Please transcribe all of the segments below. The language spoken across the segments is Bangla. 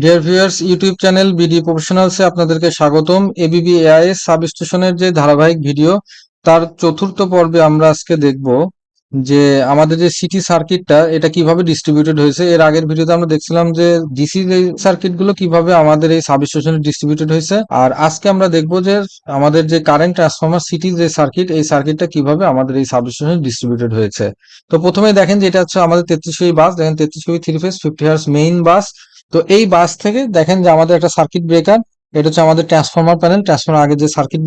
Deer viewers, YouTube channel BD প্রফেশনালসে আপনাদেরকে স্বাগতম। এবিবি এআইএস সাব স্টেশনের যে ধারাবাহিক ভিডিও, তার চতুর্থ পর্বে আমরা আজকে দেখব যে আমাদের যে সিটি সার্কিটটা এটা কিভাবে ডিস্ট্রিবিউটেড হয়েছে। এর আগের ভিডিওতে আমরা দেখছিলাম যে ডিসি সার্কিট গুলো কিভাবে আমাদের এই সাব স্টেশনে ডিস্ট্রিবিউটেড হয়েছে, আর আজকে আমরা দেখব যে আমাদের যে কারেন্ট ট্রান্সফরমার সিটি যে সার্কিট, এই সার্কিটটা কিভাবে আমাদের এই সাব স্টেশনে ডিস্ট্রিবিউটেড হয়েছে। তো প্রথমে দেখেন যে এটা হচ্ছে আমাদের 33 কেভি বাস। দেখেন 33 KV 3 phase 50 hertz main bus. তো এই বাস থেকে দেখেন যে আমাদের একটা সার্কিট ব্রেকার, এটা হচ্ছে আমাদের ট্রান্সফরমার প্যানেল। ট্রান্সফরমার আগে যে সার্কিট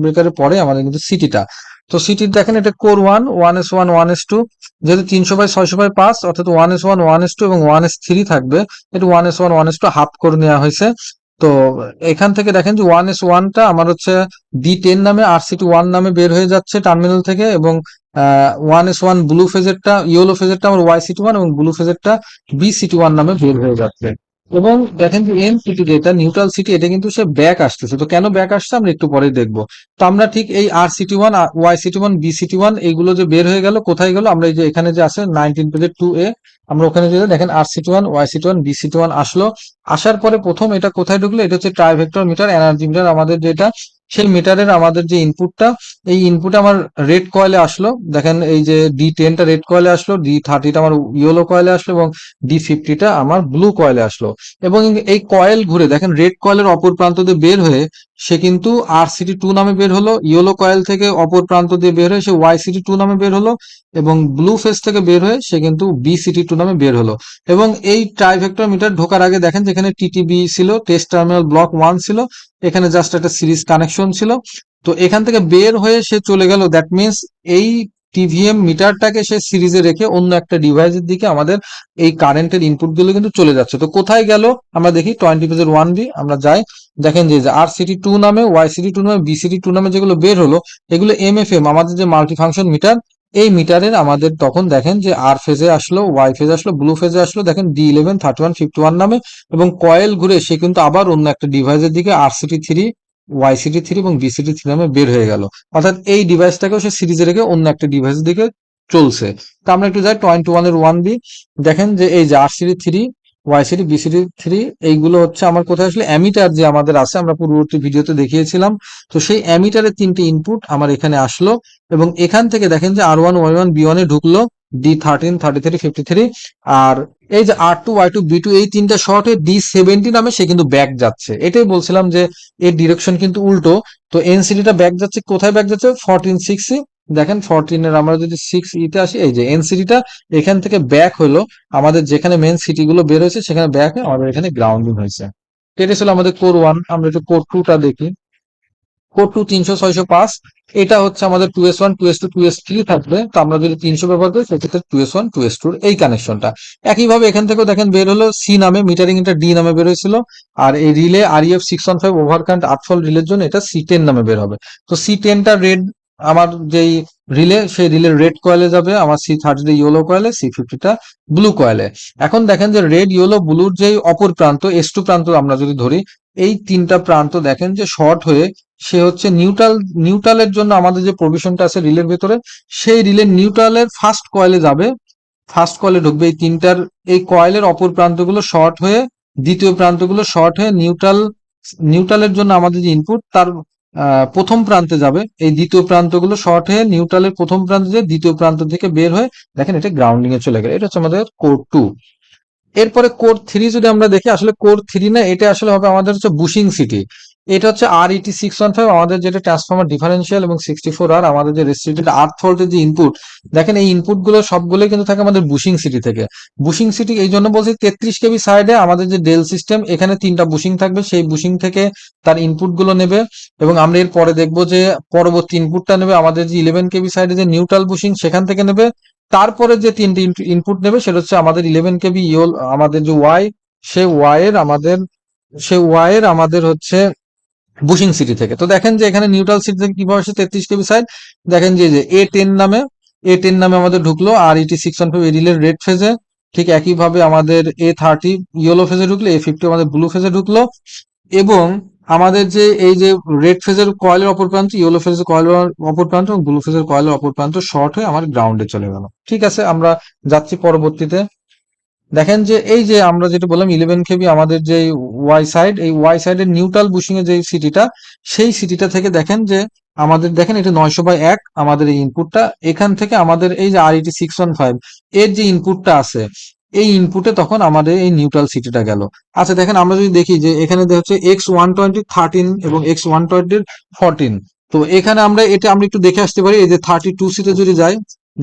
ব্রেকারের পরে আমাদের কিন্তু সিটিটা। তো সিটির দেখেন এটা কোর 1, 1S1, 1S2, যেহেতু 300/600/5 অর্থাৎ 1S1, 1S2 এবং 1S3 থাকবে, এটা 1S1, 1S2 হাফ করে নেওয়া হয়েছে। তো এখান থেকে দেখেন যে 1S1টা আমার হচ্ছে D10 নামে, RCT1 নামে বের হয়ে যাচ্ছে টার্মিনাল থেকে, এবং 1S1 ব্লু ফেজেরটা, ইয়েলো ফেজেরটা আমার YCT1 এবং ব্লু ফেজেরটা BCT1 নামে বের হয়ে যাচ্ছে। এবং দেখেন যে এন সিটি যেটা নিউট্রাল সিটি, এটা কিন্তু সে ব্যাক আসতেছে। তো কেন ব্যাক আসছে আমরা একটু পরে দেখবো। তো আমরা ঠিক এই RCT1, YCT1, BCT1 এইগুলো যে বের হয়ে গেল, কোথায় গেল, আমরা এই যে এখানে যে আছে 19 পেজের 2A, আমরা ওখানে যে দেখেন RCT1, YCT1, BCT1 আসলো। আসার পরে প্রথম এটা কোথায় ঢুকলো, এটা হচ্ছে ট্রাইভেক্টর মিটার, এনার্জি মিটার আমাদের যেটা, সেই মিটারের আমাদের যে ইনপুটটা, এই ইনপুট আমার রেড কয়েলে আসলো। দেখেন এই যে D10টা রেড কয়েলে আসলো, D30টা আমার ইয়েলো কয়েলে আসলো, এবং D50টা আমার ব্লু কয়েলে আসলো। এবং এই কয়েল ঘুরে দেখেন রেড কয়েলের অপর প্রান্ত দিয়ে বের হয়ে সে কিন্তু RCT2 নামে বের হলো। ইয়েলো কয়েল থেকে অপর প্রান্ত দিয়ে বের হয়ে সে YCT2 নামে বের হলো, এবং ব্লু ফেজ থেকে বের হয়ে সে কিন্তু BCT2 নামে বের হলো। এবং এই ট্রাইভেক্টর মিটার ঢোকার আগে দেখেন যেখানে TTB ছিল, টেস্ট টার্মিনাল ব্লক 1 ছিল, এখানে জাস্ট একটা সিরিজ কানেকশন ছিল। তো এখান থেকে বের হয়ে সে চলে গেল, দ্যাট মিনস এই টিভিএম মিটারটাকে সে সিরিজে রেখে অন্য একটা ডিভাইসের দিকে আমাদের এই কারেন্টের ইনপুট গুলো কিন্তু চলে যাচ্ছে। তো কোথায় গেল আমরা দেখি, 20 পেজের 1B আমরা যাই। দেখেন যে RCT2 নামে, YCT2 নামে, BCT2 নামে যেগুলো বের হলো, এগুলো MFM আমাদের যে মাল্টি ফাংশন মিটার, এই মিটারের আমাদের তখন দেখেন যে আর ফেজে আসলো, ওয়াই ফেজে আসলো, ব্লু ফেজে আসলো, দেখেন D11, 31, 51 নামে, এবং কয়েল ঘুরে সে কিন্তু আবার অন্য একটা ডিভাইসের দিকে RCT3, YCT3 এবং BCT3 নামে বের হয়ে গেল। অর্থাৎ এই ডিভাইসটাকেও সে সিরিজে রেখে অন্য একটা ডিভাইসের দিকে চলছে। তো আমরা একটু যাই 21 এর 1B। দেখেন যে এই যে RCT3, YCT, BCT3 এইগুলো হচ্ছে আমার কোথায় আসলে অ্যামিটার যে আমাদের আছে, আমরা পূর্ববর্তী ভিডিওতে দেখিয়েছিলাম। তো সেই অ্যামিটারের 3টে ইনপুট আমার এখানে আসলো, এবং এখান থেকে দেখেন যে R1, Y1, B1 এ ঢুকলো, D13, 33, 53। আর এই যে R2, Y2, B2 এই তিনটা শর্টে D70 নামে সে কিন্তু ব্যাক যাচ্ছে। এটাই বলছিলাম যে এর ডিরেকশন কিন্তু উল্টো। তো এনসিডিটা ব্যাক যাচ্ছে, কোথায় ব্যাক যাচ্ছে, 14, 6 দেখেন 14 এর আমরা যদি 6 তে আসি, এই যে এনসিডিটা এখান থেকে ব্যাক হলো আমাদের যেখানে মেন সিটি গুলো বের হয়েছে, সেখানে ব্যাক হয়ে আমাদের এখানে গ্রাউন্ডিং হয়েছে। তো এটা ছিল আমাদের কোর 1। আমরা একটু কোর 2টা দেখি। কোর 2 300/605, এটা হচ্ছে আমাদের 2S1, 2S2, 2S3 থাকবে। তো আমরা যদি 300 ব্যবহার করি সেক্ষেত্রে 2S1, 2S2 এই কানেকশনটা। একইভাবে এখান থেকেও দেখেন বের হলো সি নামে, মিটারিং এটা ডি নামে বের হয়েছিল। আর এই রিলে REF 615 ওভার কারেন্ট আর্টফল রিলের জন্য এটা C10 নামে বের হবে। তো C10টা রেড, আমার যেই রিলে, সেই রিলের রেড কয়েলে যাবে, আমার C30 ইয়েলো কয়েলে, C50টা ব্লু কয়েলে। এখন দেখেন যে রেড, ইয়েলো, ব্লুর যে অপর প্রান্ত S2 প্রান্ত আমরা যদি ধরি, এই তিনটা প্রান্ত দেখেন যে শর্ট হয়ে সে হচ্ছে নিউট্রালের জন্য আমাদের যে প্রভিশনটা আছে রিলের ভেতরে, সেই রিলের নিউট্রালের ফার্স্ট কয়েলে যাবে, ফার্স্ট কয়েলে ঢুকবে। এই তিনটার এই কয়েলের অপর প্রান্তগুলো শর্ট হয়ে, দ্বিতীয় প্রান্তগুলো শর্ট হয়ে নিউট্রালের জন্য আমাদের যে ইনপুট, তার প্রথম প্রান্তে যাবে। এই দ্বিতীয় প্রান্তগুলো শর্ট হয়ে নিউট্রালের প্রথম প্রান্তে যে দ্বিতীয় প্রান্ত থেকে বের হয়ে দেখেন এটা গ্রাউন্ডিং এ চলে গেল। এটা হচ্ছে আমাদের কোর 2। এরপরে কোর 3 যদি আমরা দেখি, আসলে কোর 3 না, এটা আসলে হবে আমাদের হচ্ছে বুশিং সিটি। এটা হচ্ছে RET615 আমাদের যেটা ট্রান্সফরমার ডিফারেন্সিয়াল, এবং 64R আমাদের যে রেস্ট্রিক্টেড আর্থ ভোল্টেজ যে ইনপুট। দেখেন এই ইনপুট গুলো সবগুলোই কিন্তু থাকে আমাদের বুশিং সিটি থেকে। বুশিং সিটি এই জন্য বলছি, 33 কেবি সাইডে আমাদের যে ডেল সিস্টেম, এখানে 3টা বুশিং থাকবে, সেই বুশিং থেকে তার ইনপুট গুলো নেবে। এবং আমরা এর পরে দেখবো যে পরবর্তী ইনপুটটা নেবে আমাদের যে 11 কেবি সাইডে যে নিউট্রাল বুশিং, সেখান থেকে নেবে। তারপরে যে 3টে ইনপুট নেবে সেটা হচ্ছে আমাদের 11 কেবি আমাদের যে ওয়াই, সে ওয়াই এর আমাদের হচ্ছে বুশিং সিটি থেকে। তো দেখেন যে এখানে নিউট্রাল সিটি থেকে কিভাবে আসে 33 কেবি সাইড, দেখেন যে A10 নামে আমাদের ঢুকলো, আর ET615 এরিলের রেড ফেজে। ঠিক একইভাবে আমাদের A30 ইয়েলো ফেজে ঢুকলো, A50 আমাদের ব্লু ফেজে ঢুকলো। এবং আমাদের যে এই যে রেড ফেজের কয়েলের অপর প্রান্ত, ইয়েলো ফেজের কয়েলের অপর প্রান্ত এবং ব্লু ফেজের কয়েলের অপর প্রান্ত শর্ট হয়ে আমার গ্রাউন্ডে চলে গেল। ঠিক আছে, আমরা যাচ্ছি পরবর্তীতে। দেখেন যে এই যে আমরা যেটা বললাম 11 KB আমাদের যে ওয়াই সাইড, এই ওয়াই সাইডের নিউট্রাল বুশিং এর যে সিটিটা, সেই সিটিটা থেকে দেখেন যে আমাদের দেখেন এটা 900/1 আমাদের এই ইনপুটটা, এখান থেকে আমাদের এই যে RET 615 এর যে ইনপুটটা আছে, এই ইনপুটে তখন আমাদের এই নিউট্রাল সিটিটা গেল। আচ্ছা দেখেন আমরা যদি দেখি যে এখানে হচ্ছে X120 13 এবং X120 14। তো এখানে আমরা এটা আমরা একটু দেখে আসতে পারি, এই যে 32C-তে যদি যাই,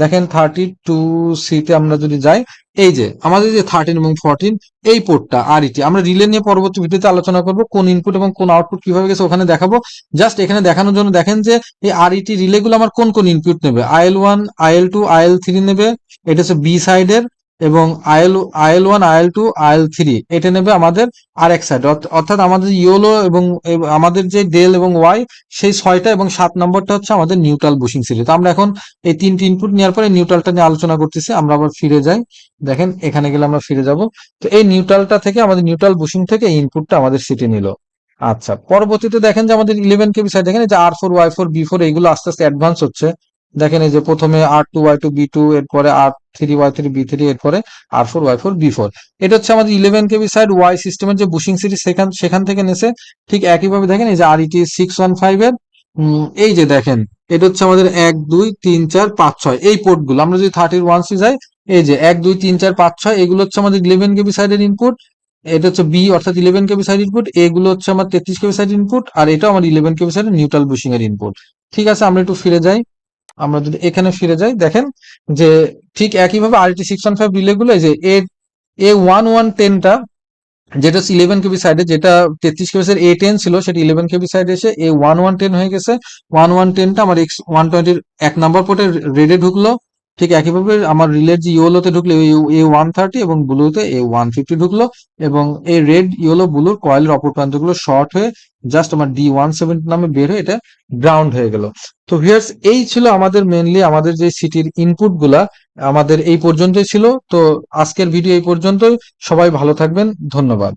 দেখেন 32C-তে আমরা যদি যাই, এই যে আমাদের যে 13 এবং 14 এই পোর্টটা RET, আমরা রিলে নিয়ে পরবর্তী ভিডিওতে আলোচনা করব, কোন ইনপুট এবং কোন আউটপুট কিভাবে গেছে ওখানে দেখাবো। জাস্ট এখানে দেখানোর জন্য দেখেন যে এই RET রিলে গুলো আমার কোন কোন ইনপুট নেবে, IL1 IL2 IL3 নেবে, এটা হচ্ছে বি সাইডের, এবং IL1 IL2 IL3 এটা নেবে আমাদের আরেক সাইড, অর্থাৎ আমাদের ইয়োলো এবং আমাদের যে ডেল এবং ওয়াই, সেই 6টা এবং 7 নম্বরটা হচ্ছে আমাদের নিউট্রাল বুশিং সিরিজ। তো আমরা এখন এই 3টি ইনপুট নেওয়ার পরে নিউট্রালটা নিয়ে আলোচনা করতেছি। আমরা আবার ফিরে যাই, দেখেন এখানে গেলে আমরা ফিরে যাব। তো এই নিউট্রালটা থেকে আমাদের নিউট্রাল বুশিং থেকে এই ইনপুটটা আমাদের সিটি নিল। আচ্ছা পরবর্তীতে দেখেন যে আমাদের 11 KB সাইড, দেখেন এই যে R4 Y4 B4 এইগুলো আস্তে আস্তে অ্যাডভান্স হচ্ছে। দেখেন এই যে প্রথমে R2 Y2 B2, এরপরে R3 Y3 B3, এরপরে R4 Y4 B4। এটা হচ্ছে আমাদের 11 KB সাইড ওয়াই সিস্টেমের যে বুশিং সিরিজ, সেখান থেকে নেছে। ঠিক একইভাবে দেখেন এই যে RET 615 এর এই যে দেখেন এটা হচ্ছে আমাদের 1 2 3 4 5 6 এই পোর্ট গুলো। আমরা যদি 31C যাই, এই যে 1 2 3 4 5 6 এগুলো হচ্ছে আমাদের 11 KB সাইডের ইনপুট। এটা হচ্ছে বি অর্থাৎ 11 KB সাইড ইনপুট, এগুলো হচ্ছে আমার 33 KB সাইড ইনপুট, আর এটা আমার 11 KB সাইডের নিউট্রাল বুশিং এর ইনপুট। ঠিক আছে, আমরা একটু ফিরে যাই। আমরা যদি এখানে ফিরে যাই, দেখেন যে ঠিক একইভাবে RET 615 রিলে গুলো, এই যে A1110টা যেটা হচ্ছে 11 KB সাইডে, যেটা 33 KB A10 ছিল, সেটা 11 KB সাইডে এসে A1110 হয়ে গেছে। 1110টা আমার X120 এক নাম্বার পোর্টে রেডে ঢুকলো। ঠিক একইভাবে আমার রিলের যে ইয়েলোতে ঢুকলো A130 এবং ব্লুতে A150 ঢুকলো, এবং এই রেড ইয়েলো ব্লুর কয়েলের অপর প্রান্তগুলো শর্ট হয়ে জাস্ট আমার D170 নামে বের হয়ে এটা গ্রাউন্ড হয়ে গেল। তো ভিউয়ার্স, এই ছিল আমাদের মেনলি আমাদের যে সিটির ইনপুট গুলা, আমাদের এই পর্যন্তই ছিল। তো আজকের ভিডিও এই পর্যন্তই। সবাই ভালো থাকবেন, ধন্যবাদ।